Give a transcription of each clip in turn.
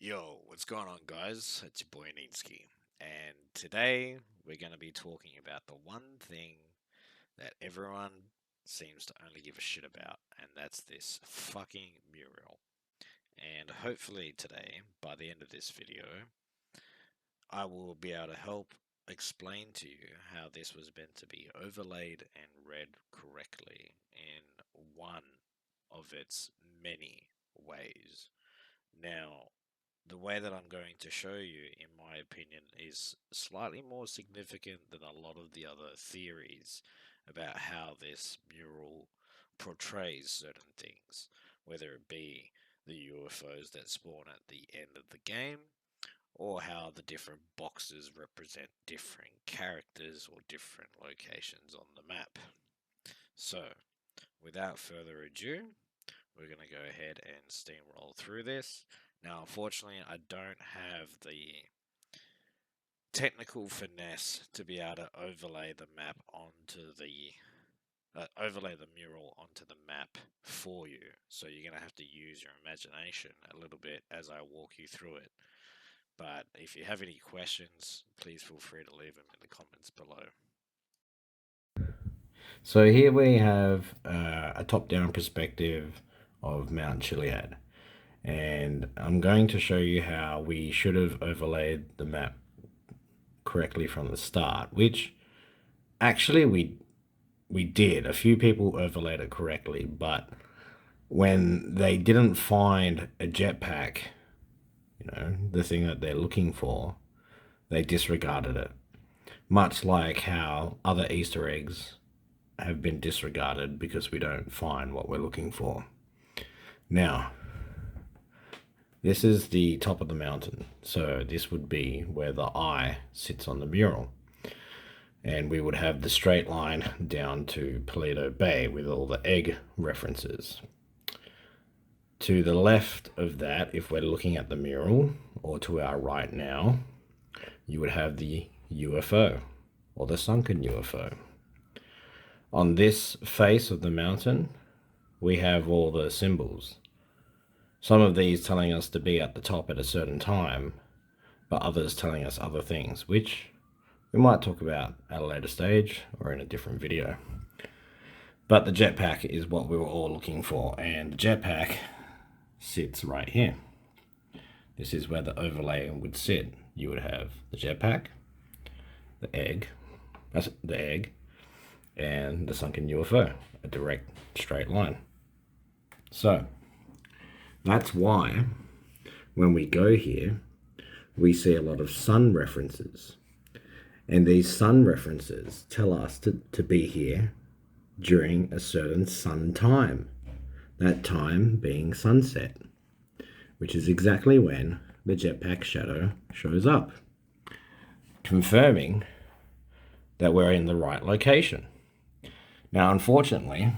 Yo, what's going on, guys? It's your boy Ninsky, and today we're going to be talking about the one thing that everyone seems to only give a shit about, and that's this fucking mural. And hopefully, today, by the end of this video, I will be able to help explain to you how this was meant to be overlaid and read correctly in one of its many ways. Now, the way that I'm going to show you, in my opinion, is slightly more significant than a lot of the other theories about how this mural portrays certain things, whether it be the UFOs that spawn at the end of the game, or how the different boxes represent different characters or different locations on the map. So, without further ado, we're going to go ahead and steamroll through this. Now, unfortunately, I don't have the technical finesse to be able to overlay the map onto the overlay the mural onto the map for you. So you're going to have to use your imagination a little bit as I walk you through it. But if you have any questions, please feel free to leave them in the comments below. So here we have a top-down perspective of Mount Chiliad, and I'm going to show you how we should have overlaid the map correctly from the start, which actually we did. A few people overlaid it correctly, but when they didn't find a jetpack, the thing that they're looking for, they disregarded it. Much like how other Easter eggs have been disregarded because we don't find what we're looking for. Now, this is the top of the mountain, so this would be where the eye sits on the mural. And we would have the straight line down to Paleto Bay with all the egg references. To the left of that, if we're looking at the mural, or to our right now, you would have the UFO, or the sunken UFO. On this face of the mountain, we have all the symbols. Some of these telling us to be at the top at a certain time, but others telling us other things, which we might talk about at a later stage or in a different video. But the jetpack is what we were all looking for, and the jetpack sits right here. This is where the overlay would sit. You would have the jetpack, the egg, and the sunken UFO, a direct straight line. So that's why when we go here, we see a lot of sun references. And these sun references tell us to be here during a certain sun time. That time being sunset, which is exactly when the jetpack shadow shows up, confirming that we're in the right location. Now, unfortunately,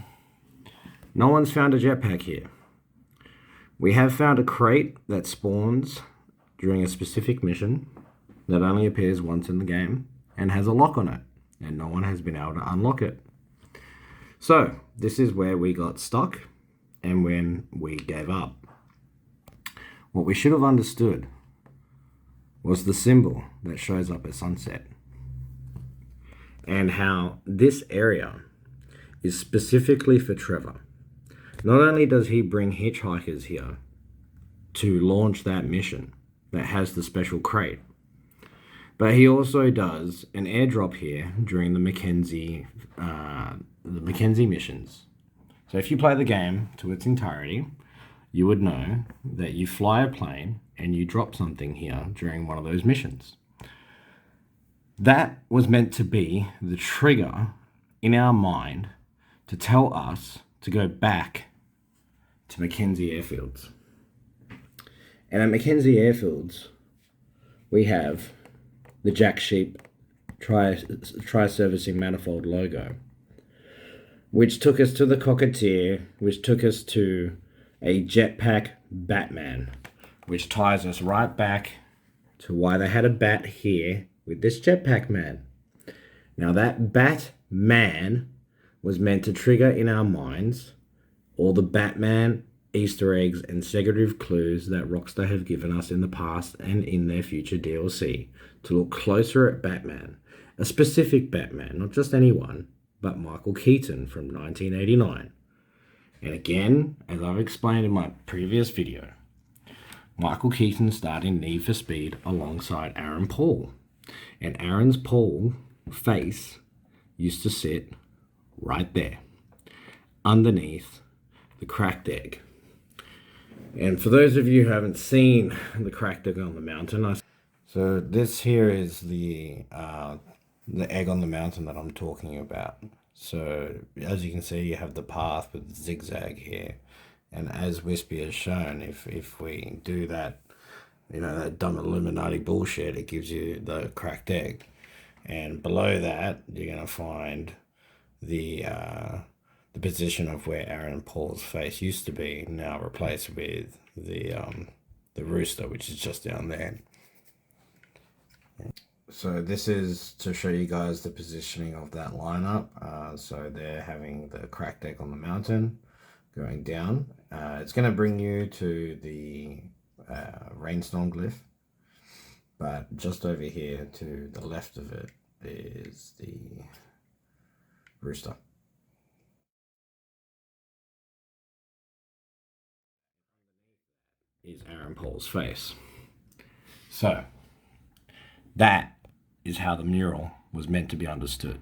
no one's found a jetpack here. We have found a crate that spawns during a specific mission that only appears once in the game and has a lock on it, and no one has been able to unlock it. So, this is where we got stuck and when we gave up. What we should have understood was the symbol that shows up at sunset, and how this area is specifically for Trevor. Not only does he bring hitchhikers here to launch that mission that has the special crate, but he also does an airdrop here during the Mackenzie missions. So if you play the game to its entirety, you would know that you fly a plane and you drop something here during one of those missions. That was meant to be the trigger in our mind to tell us to go back to Mackenzie Airfields. And at Mackenzie Airfields, we have the Jack Sheep tri-servicing manifold logo, which took us to the Cockatier, which took us to a jetpack Batman, which ties us right back to why they had a bat here with this jetpack man. Now that Batman was meant to trigger in our minds all the Batman Easter eggs, and secretive clues that Rockstar have given us in the past and in their future DLC to look closer at Batman, a specific Batman, not just anyone, but Michael Keaton from 1989. And again, as I've explained in my previous video, Michael Keaton starred in Need for Speed alongside Aaron Paul. And Aaron's Paul face used to sit right there, underneath the cracked egg. And for those of you who haven't seen the cracked egg on the mountain, so this here is the egg on the mountain that I'm talking about. So as you can see, you have the path with zigzag here, and as Wispy has shown, if we do that, that dumb Illuminati bullshit, it gives you the cracked egg, and below that you're gonna find the position of where Aaron Paul's face used to be, now replaced with the rooster, which is just down there. So this is to show you guys the positioning of that lineup. So they're having the cracked egg on the mountain going down. It's going to bring you to the rainstorm glyph, but just over here to the left of it is the rooster. Is Aaron Paul's face. So that is how the mural was meant to be understood.